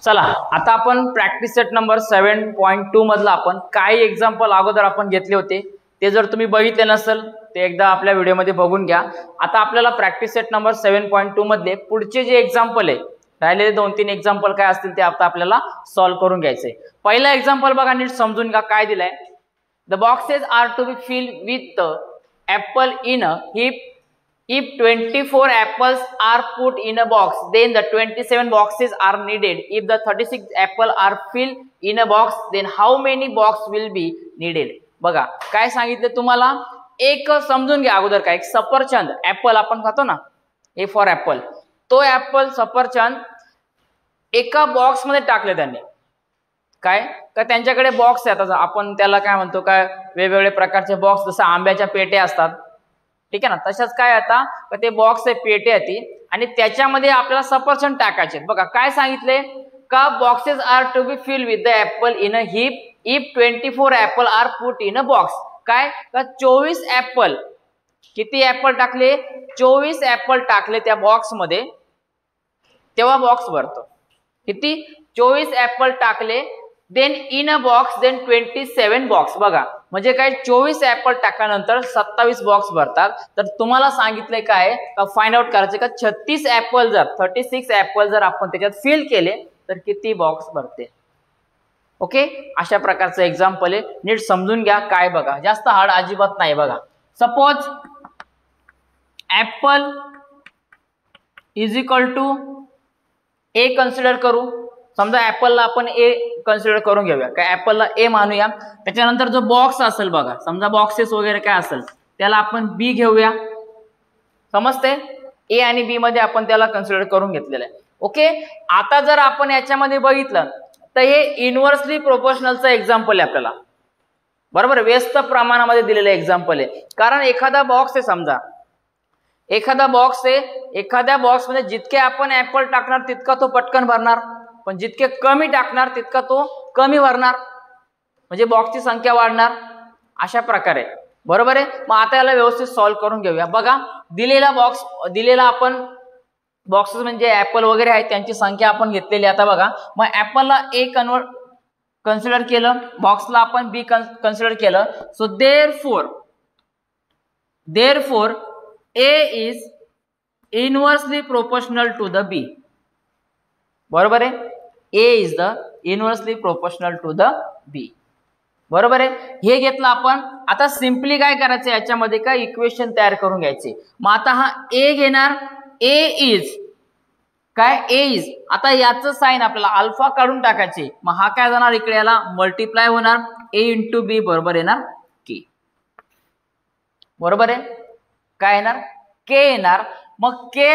चला आता आपण प्रॅक्टिस सेट नंबर 7.2 मधला आपण काही एक्झाम्पल अगोदर आपण घेतले होते, ते जर तुम्ही बघितले नसेल ते एकदा आपल्या व्हिडिओमध्ये बघून घ्या। आता आपल्याला प्रॅक्टिस सेट नंबर 7.2 मधले पुढचे जे एक्झाम्पल आहे, राहिलेले 2-3 एक्झाम्पल काय असतील ते आता आपल्याला सॉल्व्ह करून घ्यायचे। पहिला एक्झाम्पल बघा, नीट समजून घ्या काय दिलाय। The boxes are to be filled with apple in a heap. If 24 apples are put in a box, then the 27 boxes are needed. If the 36 apples are filled in a box, then how many boxes will be needed? बघा काय सांगितलं तुम्हाला, एक समजून घ्या अगोदर काय, एक सफरचंद ऍपल आपण खातो ना, ए फॉर ऍपल, तो ऍपल सफरचंद एका बॉक्स मध्ये टाकले त्यांनी। काय का त्यांच्याकडे बॉक्स आहे, आता आपण त्याला काय म्हणतो, काय वेगवेगळे प्रकारचे बॉक्स, जसं आंब्याच्या पेट्या असतात, ठीक आहे ना, तशाच काय आता ते बॉक्स आहे, पेटी आहे ती, आणि त्याच्यामध्ये आपल्याला सफरचंद टाकायचे। बघा काय सांगितले का, boxes are to be filled with the apple in a heap if 24 apple are put in a box. काय का 24 ऍपल, किती ऍपल टाकले, 24 ऍपल टाकले त्या बॉक्स मध्ये, तेव्हा बॉक्स भरतो। किती, 24 ऍपल टाकले, then in a box, then 27 box. बघा म्हणजे काय, 24 ऍपल टाकल्यानंतर 27 बॉक्स भरतात। तर तुम्हाला सांगितलंय काय का, फाइंड आउट करायचे का 36 ऍपल जर 36 ऍपल जर आपण त्याच्यात फिल केले तर किती बॉक्स भरते। ओके, अशा प्रकारचं एक्झाम्पल आहे, नीट समजून घ्या काय, बघा जास्त हार्ड अजिबात नाही। बघा suppose apple is equal to a consider करू, समजा ऍपलला आपण ए कन्सिडर करून घेऊया, काय ऍपलला ए मानूया। त्याच्यानंतर जो बॉक्स असेल बघा, समजा बॉक्सेस वगैरे काय असेल त्याला आपण बी घेऊया, समजते, ए आणि बी मध्ये आपण त्याला कन्सिडर करून घेतलेलं आहे। ओके, आता जर आपण याच्यामध्ये बघितलं तर हे इनव्हर्सली प्रोपोर्शनलचं एक्झाम्पल आहे आपल्याला, बरोबर, व्यस्त प्रमाणामध्ये दिलेलं एक्झाम्पल आहे। कारण एखादा बॉक्स आहे, समजा एखादा बॉक्स आहे, एखाद्या बॉक्स मध्ये जितके आपण ऍपल टाकणार तितका तो पटकन भरणार, पण जितके कमी टाकणार तितका तो कमी भरणार, म्हणजे बॉक्सची संख्या वाढणार, अशा प्रकारे, बरोबर आहे। मग आता याला व्यवस्थित सॉल्व्ह करून घेऊया। बघा दिलेला बॉक्स, दिलेला आपण बॉक्सेस म्हणजे ऍपल वगैरे आहेत त्यांची संख्या आपण घेतलेली। आता बघा, मग ऍपलला ए कन्सिडर केलं, बॉक्सला आपण बी कन्सिडर केलं, so therefore A is inversely proportional to the B, बरोबर आहे, A is the inversely proportional to the B, बरोबर आहे। हे घेतलं आपण। आता सिंपली काय करायचं, याच्यामध्ये काय इक्वेशन तयार करून घ्यायचे। मग आता हा ए घेणार, ए इज काय, ए इज, आता याचं साइन आपल्याला अल्फा काढून टाकायचे, मग हा काय जाणार इकडे, याला मल्टिप्लाय होणार, ए इंटू बी बरोबर येणार के, बरोबर आहे, काय येणार के येणार। मग के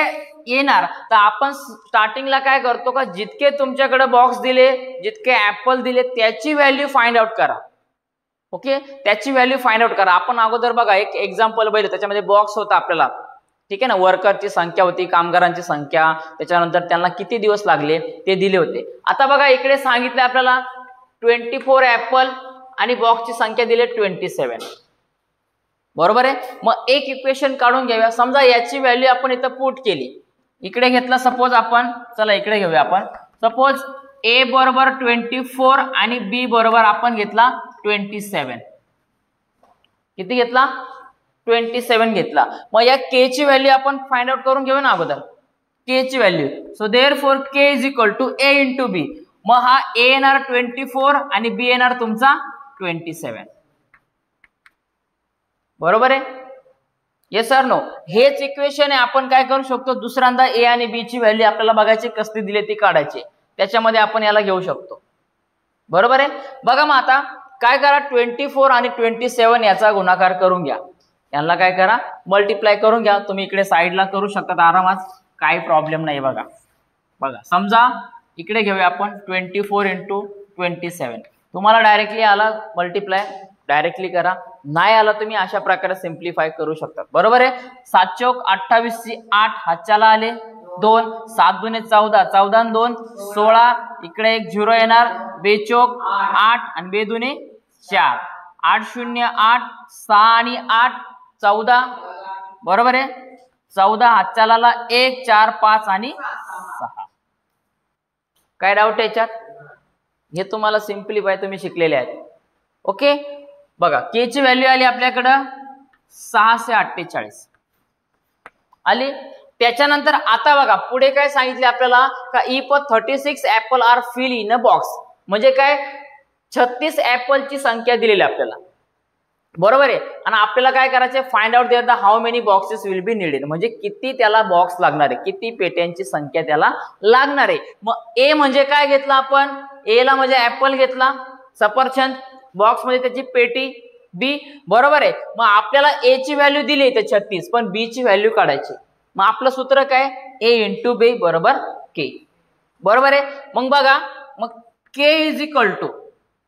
येणार तर आपण स्टार्टिंगला काय करतो का, जितके तुमच्याकडे बॉक्स दिले, जितके ऍपल दिले त्याची व्हॅल्यू फाइंड आउट करा। ओके, त्याची व्हॅल्यू फाइंड आउट करा। आपण अगोदर बघा एक एक्झाम्पल बघितलं, त्याच्यामध्ये बॉक्स होता आपल्याला, ठीक आहे ना, वर्करची संख्या होती, कामगारांची संख्या, त्याच्यानंतर त्यांना किती दिवस लागले ते दिले होते। आता बघा इकडे सांगितलं आपल्याला 24 ऍपल आणि बॉक्सची संख्या दिली 27, बरोबर आहे। मग एक इक्वेशन काढून घेऊया, समजा याची व्हॅल्यू आपण इथं पुट केली, इकडे घेतला सपोज आपण, चला इकडे घेऊया आपण, सपोज ए बरोबर 24 आणि बी बरोबर आपण घेतला 27, किती घेतला, 27 घेतला। मग या के ची व्हॅल्यू आपण फाइंड आउट करून घेऊ ना अगोदर, के ची value, so therefore K is equal to A into B. मग हा ए येणार 24 आणि बी येणार तुमचा 27, बरोबर आहे, येस सर नो। हेच इक्वेशन आहे, आपण काय करू शकतो, दुसऱ्यांदा ए आणि बी ची व्हॅल्यू आपल्याला बघायची कसली दिली ती काढायची, त्याच्यामध्ये आपण याला घेऊ शकतो, बरोबर आहे। बघा मग आता काय करा, 24 आणि 27 याचा गुणाकार करून घ्या, यांना काय करा मल्टिप्लाय करून घ्या। तुम्ही इकडे साईडला करू शकता आरामात, काही प्रॉब्लेम नाही। बघा बघा समजा इकडे घेऊया आपण 24 इंटू 27, तुम्हाला डायरेक्टली आला मल्टिप्लाय डायरेक्टली करा, नाही आला तुम्ही अशा प्रकारे सिम्प्लिफाय करू शकता, बरोबर आहे। 7 चौक 28 ची 8 हातच्याला आले 2, 7 दुने 14, 14 आणि 2 16, इकडे एक 0 येणार, बेचोक 8 आणि बेदुने 4, 8 0 8, 6 आणि 8 14, बरोबर आहे, 14 हातच्याला 1 4 5 आणि 6, काय डाऊट याच्यात? हे तुम्हाला सिम्प्लिफाय तुम्ही शिकलेले आहेत. ओके, बघा के ची व्हॅल्यू आली आपल्याकडं 648 आली. त्याच्यानंतर आता बघा पुढे काय सांगितले आपल्याला का if 36 apple are fill in a box, म्हणजे काय 36 ऍपलची संख्या दिलेली आपल्याला, बरोबर आहे. आणि आपल्याला काय करायचे, find out there the how many boxes will be needed, म्हणजे किती त्याला बॉक्स लागणार आहे, किती पेट्यांची संख्या त्याला लागणार आहे. मग ए म्हणजे काय घेतला आपण, ए ला म्हणजे ऍपल घेतला, सफरचंद, बॉक्स म्हणजे त्याची पेटी बी, बरोबर आहे. मग आपल्याला ए ची व्हॅल्यू दिली इथे 36, पण बी ची व्हॅल्यू काढायची. मग आपलं सूत्र काय, ए इंटू बी बरोबर के, बरोबर आहे. मग बघा, मग के इज इक्वल टू,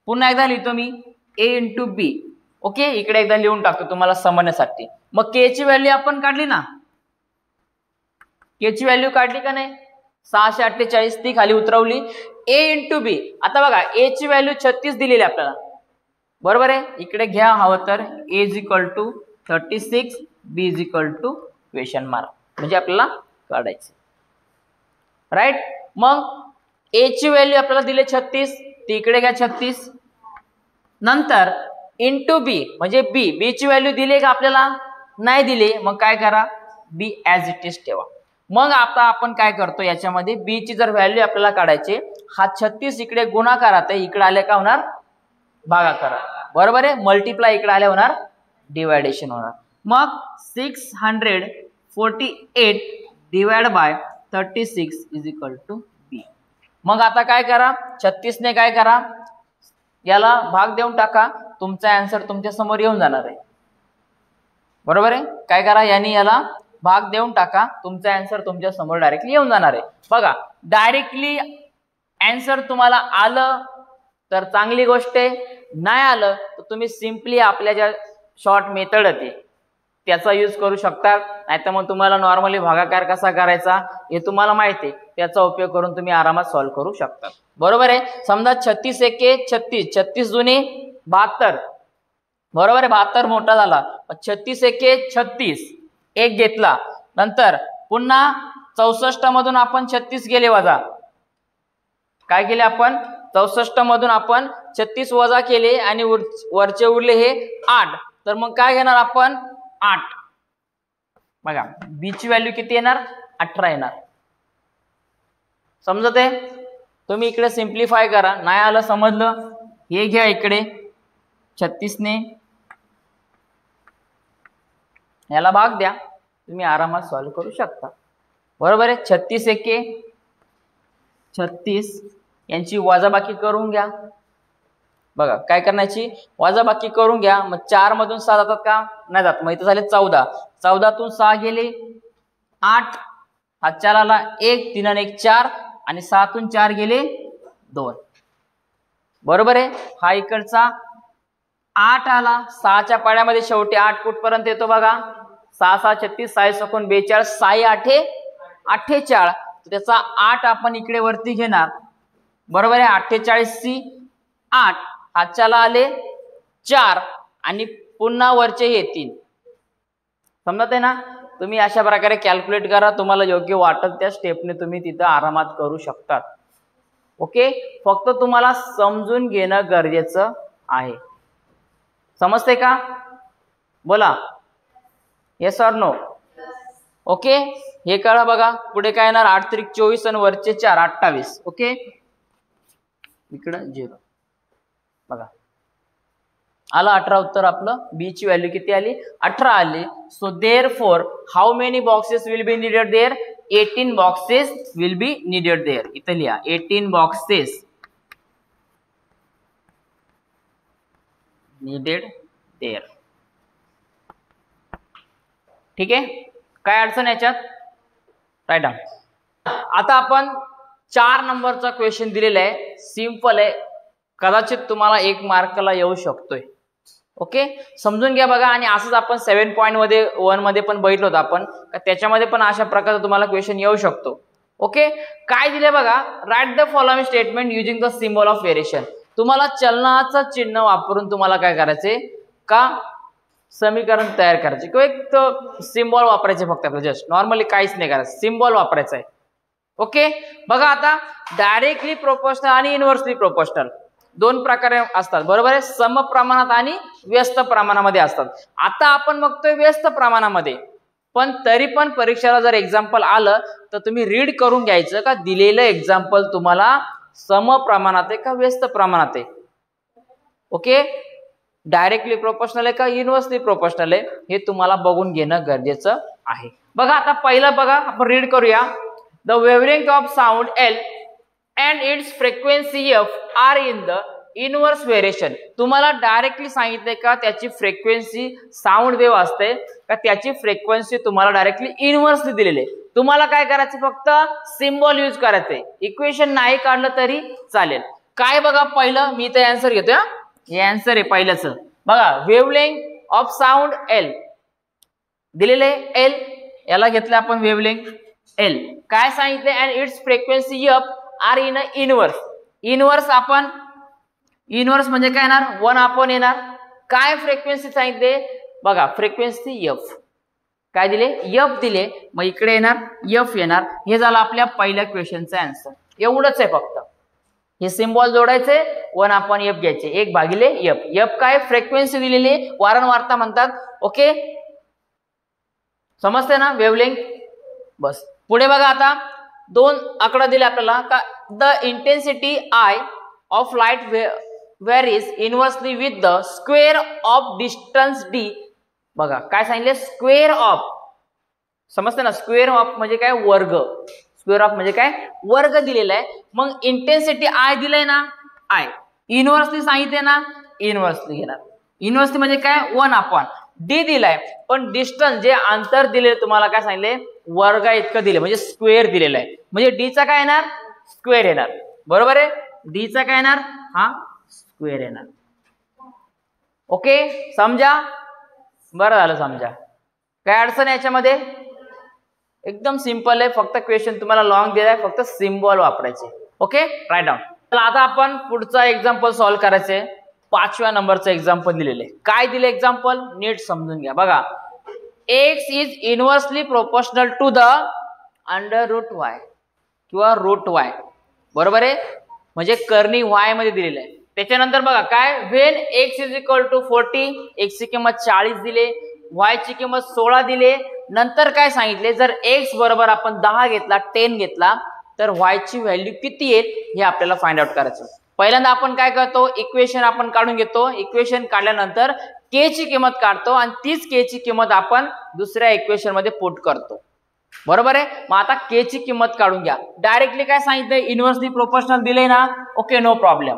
पुन्हा एकदा लिहितो मी, ए इंटू बी. ओके, इकडे एकदा लिहून टाकतो तुम्हाला समजण्यासाठी. मग के ची व्हॅल्यू आपण काढली ना, के ची व्हॅल्यू काढली का नाही, 648 ती खाली उतरवली. ए इंटू बी, आता बघा ए ची व्हॅल्यू 36 दिलेली आपल्याला, बरोबर आहे. इकडे घ्या हवं तर A is equal to 36, B is equal to question mark, म्हणजे आपल्याला काढायचे, राईट. मग ए ची व्हॅल्यू आपल्याला दिले 36, ती इकडे घ्या 36, नंतर इंटू बी म्हणजे बी ची व्हॅल्यू दिली का आपल्याला, नाही दिली. मग काय करा, बी ऍज इट इज ठेवा. मग आता आपण काय करतो, याच्यामध्ये बी ची जर व्हॅल्यू आपल्याला काढायची, हा 36 इकडे गुणाकारात आहे, इकडे आले का होणार भागाकारात, बरोबर आहे. मल्टिप्लाय इकडे आले होणार डिवायडेशन होणार. मग 648 divide by 36 is equal to B. मग आता काय करा, 36 ने काय करा, याला भाग देऊन टाका, तुमचा आन्सर तुमच्या समोर येऊन जाणार आहे, बरोबर आहे. काय करा, यांनी याला भाग देऊन टाका, तुमचा आन्सर तुमच्या समोर डायरेक्टली येऊन जाणार आहे. बघा, डायरेक्टली आन्सर तुम्हाला आलं तर चांगली गोष्ट आहे, नाही आलं तर तुम्ही सिम्पली आपल्या ज्या शॉर्ट मेथड आहे त्याचा यूज करू शकता. नाहीतर मग तुम्हाला नॉर्मली भागाकार कसा करायचा हे तुम्हाला माहिती आहे, त्याचा उपयोग करून तुम्ही आरामात सॉल्व्ह करू शकता, बरोबर आहे. समजा 36 एके 36, 36 दुनी 72, बरोबर आहे. 72 मोठा झाला, 36 एके 36, एक घेतला, नंतर पुन्हा 64 मधून आपण 36 गेले वजा, काय केले आपण, 64 मधून आपण 36 वजा केले आणि वरचे उरले हे 8, तर मग काय घेणार आपण 8. बघा बी ची व्हॅल्यू किती येणार, 18 येणार. समजत आहे, तुम्ही इकडे सिम्प्लिफाय करा, नाही आलं समजलं, हे घ्या इकडे 36 ने याला भाग द्या, तुम्ही आरामात सॉल्व्ह करू शकता, बरोबर आहे. 36 एके 36 यांची वजाबाकी करून घ्या. बघा काय करण्याची, वजाबाकी करून घ्या. मग 4 मधून 6 जातात का, नाही जात, मग इथे झाले 14, 14तून 6 गेले 8, हा 4 आला 1, 3 आणि 1 4, आणि 6तून 4 गेले 2, बरोबर आहे. हा इकडचा 8 आला, 6च्या पाड्यामध्ये शेवटी 8 कुठपर्यंत येतो बघा, 6 6 36, 6 सकून 42, 6 8 48, त्याचा 8 आपण इकडे वरती घेणार, बरोबर आहे. 48ची 8, हातच्याला आले 4 आणि पुन्हा वरचे हे 3. समजत आहे ना, तुम्ही अशा प्रकारे कॅल्क्युलेट करा, तुम्हाला योग्य वाटत त्या स्टेपने तुम्ही तिथं आरामात करू शकतात. ओके, फक्त तुम्हाला समजून घेणं गरजेचं आहे. समजते का, बोला येस ऑर नो. ओके, हे कळा. बघा पुढे काय येणार, 8 त्रिक 24 आणि वरचे 4 28. ओके, इकडं 0, बघा आला 18 उत्तर आपलं. बी ची व्हॅल्यू किती आली, 18 आली. So therefore how many boxes will be needed there, 18 boxes will be needed there. इथं लिहा 18 बॉक्सेस नीडेड देअर. ठीक आहे, काय अडचण याच्यात, राईट डाऊन. आता आपण 4 नंबरचा क्वेश्चन दिलेला आहे, सिंपल आहे, कदाचित तुम्हाला 1 मार्कला येऊ शकतोय. ओके, समजून घ्या. बघा, आणि असंच आपण 7.1 मध्ये पण बघितलं होतं आपण, त्याच्यामध्ये पण अशा प्रकारचा तुम्हाला क्वेश्चन येऊ शकतो. ओके, काय दिले बघा, write the following statement using the symbol of variation. तुम्हाला चलनाचं चिन्ह वापरून तुम्हाला काय करायचे का, समीकरण तयार करायचे किंवा एक सिम्बॉल वापरायचे फक्त आपल्याला, जस्ट नॉर्मली काहीच नाही करायचं, सिम्बॉल वापरायचा आहे. ओके, बघा आता डायरेक्टली प्रोपोर्शनल आणि इनव्हर्सली प्रोपोर्शनल दोन प्रकारे असतात, बरोबर आहे. सम प्रमाणात आणि व्यस्त प्रमाणामध्ये असतात. आता आपण बघतोय व्यस्त प्रमाणामध्ये, पण तरी पण परीक्षेला जर एक्झाम्पल आलं तर तुम्ही रीड करून घ्यायचं का दिलेलं एक्झाम्पल तुम्हाला सम प्रमाणात आहे का व्यस्त प्रमाणात आहे. ओके, डायरेक्टली प्रोपोर्शनल आहे का इनव्हर्सली प्रोपोर्शनल आहे हे तुम्हाला बघून घेणं गरजेचं आहे. बघा आता पहिलं बघा आपण रीड करूया. The wavelength of sound L and it's frequency F are in the inverse variation. तुम्हाला डायरेक्टली सांगितलंय का त्याची फ्रिक्वेन्सी साऊंड वेव्ह असते का त्याची फ्रिक्वेन्सी तुम्हाला डायरेक्टली इनव्हर्सली दिलेली आहे. तुम्हाला काय करायचं फक्त सिम्बॉल यूज करायचंय. इक्वेशन नाही काढलं तरी चालेल. काय बघा पहिलं मी इथे आन्सर घेतोय. हे आन्सर आहे पहिल्याच. बघा वेव्हलेंथ ऑफ साऊंड एल दिलेले एल, याला घेतलं आपण वेव्हलेंथ एल. काय सांगितले and it's frequency F are in inverse. Inverse आपण इनव्हर्स म्हणजे काय येणार 1 येणार. काय फ्रिक्वेन्सी सांगितले बघा फ्रिक्वेन्सी एफ काय दिले एफ दिले, मग इकडे येणार एफ येणार. हे झालं आपल्या पहिल्या क्वेश्चनचं आन्सर. एवढंच आहे फक्त. हे सिम्बॉल जोडायचे 1/f घ्यायचे 1/f. एफ काय फ्रिक्वेन्सी दिलेली वारंवारता म्हणतात. ओके समजते ना वेव्हलेंथ. बस पुढे बघा आता दोन आकडा दिले आपल्याला का the intensity I of light varies inversely with the square of distance D. बघा काय सांगितले स्क्वेअर ऑफ. समजते ना स्क्वेअर ऑफ म्हणजे काय वर्ग. स्क्वेअर ऑफ म्हणजे काय वर्ग दिलेला आहे. मग इंटेन्सिटी आय दिलाय ना आय. इनव्हर्सली सांगितले ना इनव्हर्सली घेणार. इनव्हर्सली म्हणजे काय 1/d दिलाय, पण डिस्टन्स जे अंतर दिले तुम्हाला काय सांगितले वर्गा इतकं दिले म्हणजे स्क्वेअर दिलेला आहे. म्हणजे डी चा काय येणार स्क्वेअर येणार. बरोबर आहे. डी चा काय येणार हा स्क्वेअर येणार. ओके समजा. बरं झालं समजा. काय अडचण आहे याच्यामध्ये एकदम सिंपल आहे. फक्त क्वेश्चन तुम्हाला लॉंग दिलाय, फक्त सिम्बॉल वापरायचे. Okay write down. चला आता आपण पुढचा एक्झाम्पल सॉल्व्ह करायचे. 5व्या नंबरचं एक्झाम्पल दिलेले. काय दिले एक्झाम्पल नीट समजून घ्या. बघा x is inversely proportional to the √y किंवा √y. बरोबर आहे. म्हणजे कर्णी y मध्ये दिलेलं आहे. त्याच्यानंतर बघा काय when x is equal to 40 x ची किंमत 40 दिले, y ची किंमत 16 दिले. नंतर काय सांगितले जर x बरोबर आपण 10 घेतला 10 घेतला तर y ची व्हॅल्यू किती येईल हे आपल्याला फाइंड आउट करायचं. पहिल्यांदा आपण काय करतो इक्वेशन आपण काढून घेतो. इक्वेशन काढल्यानंतर k ची किंमत काढतो आणि तीच k ची किंमत आपण दुसऱ्या इक्वेशन मध्ये पुट करतो. बरोबर आहे. मग आता k ची किंमत काढून घ्या. डायरेक्टली काय सांगितलं इनव्हर्सली प्रोपोर्शनल दिले ना. Okay no problem.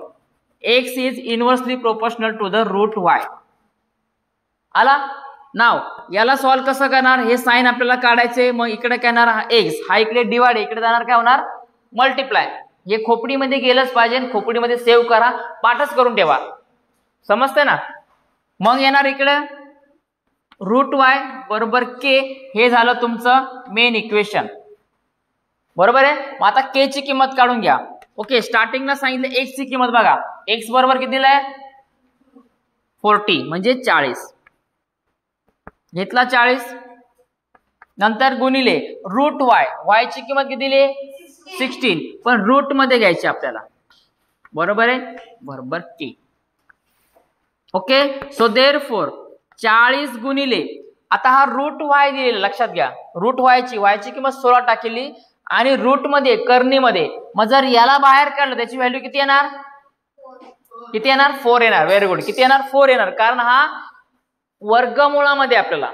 x is inversely proportional to the √y आला. नाव याला सॉल्व्ह कसं करणार हे साइन आपल्याला काढायचे. मग इकडे काय येणार x हा इकडे डिवाइड इकडे जाणार काय होणार मल्टिप्लाय. हे खोपडीमध्ये गेलंच पाहिजे. खोपडीमध्ये सेव्ह करा पाठच करून ठेवा. समजते ना. मग येणार इकडे √y बरोबर k. हे झालं तुमचं मेन इक्वेशन. बरोबर आहे. मग आता k ची किंमत काढून घ्या. ओके स्टार्टिंगला सांगितलं x ची किंमत बघा x बरोबर किती दिलाय 40 म्हणजे 40 घेतला 40. नंतर गुणिले √y y ची किंमत किती दिली 16 पण रूट मध्ये घ्यायची आपल्याला. बरोबर आहे बरोबर k. ओके सो देअरफॉर 40 गुणिले आता हा √y दिलेला लक्षात घ्या. √y ची किंमत 16 टाकली आणि रूट मध्ये कर्णीमध्ये. मग जर याला बाहेर काढलं त्याची व्हॅल्यू किती येणार 4 येणार. Very good. किती येणार 4 येणार कारण हा वर्गमुळामध्ये आपल्याला.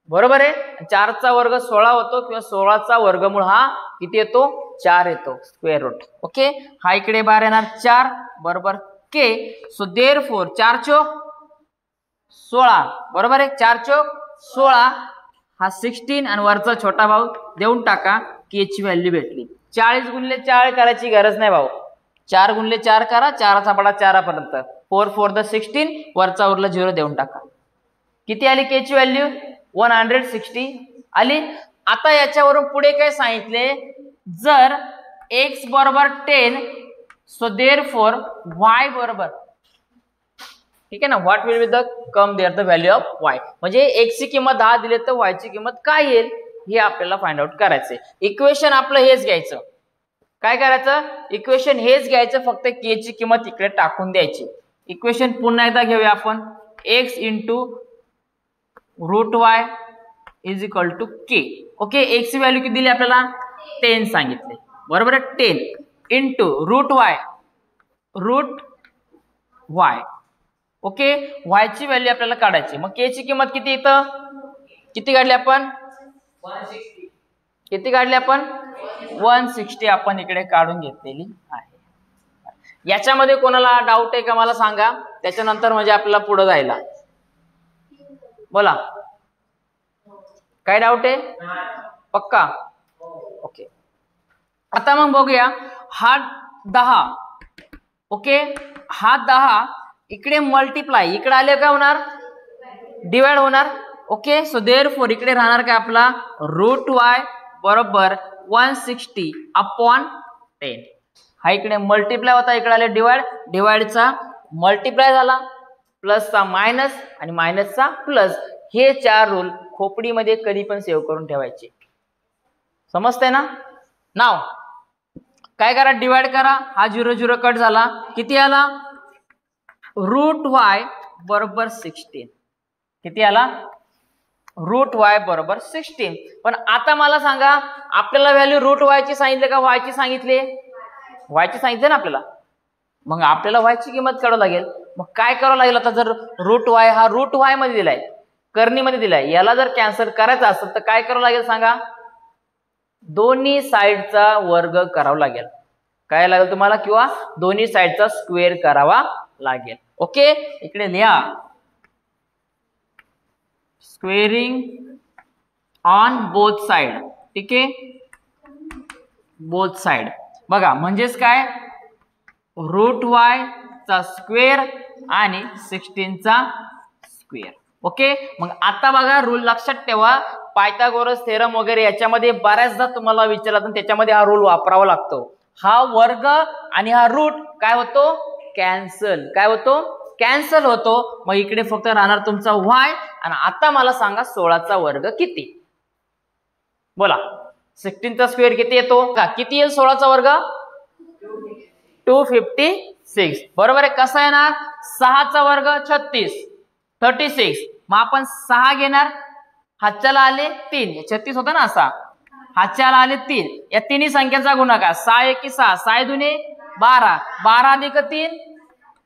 बरोबर आहे. 4 चा वर्ग 16 होतो किंवा 16 चा वर्गमूळ हा किती येतो 4 येतो स्क्वेअर रूट. ओके हा इकडे बाहेर येणार 4 बरोबर k. सो देअरफॉर 4 चोक 16 बरोबर आहे. 4 चोक 16 हा 16 आणि वरचा छोटा भाऊ देऊन टाका k ची व्हॅल्यू भेटली. 40 गुणिले 4 करायची गरज नाही भाऊ. 4 गुणिले 4 करा 4 चा पडा 4 पर्यंत 4 4 द 16 वरचा उरला 0 देऊन टाका. किती आली k ची व्हॅल्यू 160 आली. आता याच्यावरून पुढे काय सांगितले जर x बरोबर 10 सो देअरफॉर y बरोबर ठीक आहे ना what will be the come there the value of y. म्हणजे x ची किंमत 10 दिली तर y ची किंमत काय येईल हे आपल्याला फाइंड आउट करायचंय. इक्वेशन आपलं हेच घ्यायचं. काय करायचं, इक्वेशन हेच घ्यायचं, फक्त के ची किंमत इकडे टाकून द्यायची. इक्वेशन पुन्हा एकदा घेऊया आपण. x into root y is equal to k. Okay, x ची व्हॅल्यू किती दिली आपल्याला, 10 सांगितले, बरोबर आहे. 10 into root y. Okay, y ची व्हॅल्यू आपल्याला काढायची. मग के ची किंमत किती येतं, किती काढली आपण, 160. किती काढली आपण, 160 आपण इकडे काढून घेतलेली आहे. याच्यामध्ये कोणाला डाऊट आहे का मला सांगा, त्याच्यानंतर म्हणजे आपल्याला पुढे जायला. बोला, काय डाऊट आहे, पक्का. ओके, आता मग बघूया. हा 10, ओके, हा 10 इकडे मल्टिप्लाय, इकडे आले काय होणार, डिवाइड होणार. ओके, सो देअरफॉर इकडे राहणार काय आपला रूट वाय बरोबर 160 अपॉन 10. हा इकडे मल्टिप्लाय होता, इकडे आले डिवाइड, डिवाइडचा मल्टिप्लाय झाला, प्लसचा मायनस आणि मायनसचा प्लस. हे 4 रूल खोपडीमध्ये कधी पण सेव्ह करून ठेवायचे. समजतंय ना. नाव काय करा, डिवाइड करा, हा 0 0 कट झाला, किती आला, रूट वाय बरोबर 16. किती आला, रूट वाय बरोबर 16. पण आता मला सांगा, आपल्याला व्हॅल्यू रूट वाय ची सांगितले का वाय ची सांगितले, वाय ची सांगितले ना आपल्याला. मग आपल्याला वाय ची किंमत काढावं लागेल. मग काय करावं लागेल आता, जर रूट वाय हा रूट वाय मध्ये दिलाय, कर्णीमध्ये दिलाय, याला जर कॅन्सल करायचं असेल तर काय करावं लागेल सांगा, दोन्ही साइडचा वर्ग करावा लागेल. काय लागेल तुम्हाला, किंवा दोन्ही साइडचा स्क्वेअर करावा लागेल. ओके, इकडे लिहा स्क्वेअरिंग ऑन बोथ साइड. ठीक आहे, बोथ साइड. बघा म्हणजेच काय, रूट वाय चा स्क्वेअर आणि 16 चा स्क्वेअर. ओके, मग आता बघा रूल लक्षात ठेवा, पायथागोरस थेरम वगैरे याच्यामध्ये बऱ्याचदा तुम्हाला विचारला तर त्याच्यामध्ये हा रूल वापरावा लागतो. हा वर्ग आणि हा रूट काय होतो, कॅन्सल. काय होतो, कॅन्सल होतो. मग इकडे फक्त राहणार तुमचा वाय. आणि आता मला सांगा 16 चा वर्ग किती, बोला. 16 चा स्क्वेअर किती येतो का, किती येईल 16 चा वर्ग, 256. बरोबर आहे. कसा येणार, 6 चा वर्ग 36. मग आपण 6 घेणार, हातच्याला आले 3, 36 होता ना असा, हातच्याला आले 3, या तिन्ही संख्येचा गुणाकार, 6 1 6, 6 2 12, 12 अधिक 3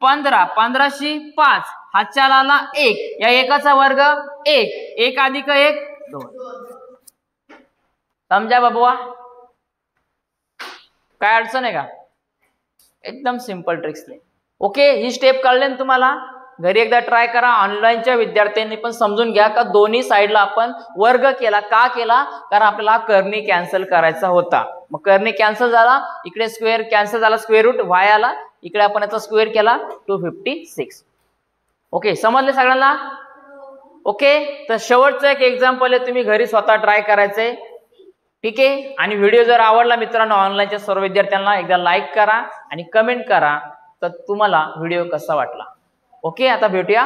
15, 15 शी 5, हातच्याला आला 1, या एकाचा वर्ग 1, 1 अधिक 1 2. समजा बाबूआ, काय अडचण आहे का, एकदम सिंपल ट्रिक्स. ओके, ही स्टेप कळले ना तुम्हाला. घरी एकदा ट्राय करा. ऑनलाईनच्या विद्यार्थ्यांनी पण समजून घ्या का दोन्ही साइडला आपण वर्ग केला, का केला, कारण आपल्याला कर्णी कॅन्सल करायचा होता. मग कर्णी कॅन्सल झाला, इकडे स्क्वेअर कॅन्सल झाला, स्क्वेअर रूट वाय आला, इकडे आपण याचा स्क्वेअर केला 256. ओके, समजले सगळ्यांना. ओके, तर शेवटचं एक एक्झाम्पल आहे, तुम्ही घरी स्वतः ट्राय करायचंय. ठीक आहे, आणि व्हिडिओ जर आवडला मित्रांनो ऑनलाईनच्या सर्व विद्यार्थ्यांना एकदा लाईक करा आणि कमेंट करा तर तुम्हाला व्हिडिओ कसा वाटला. ओके, आता भेटूया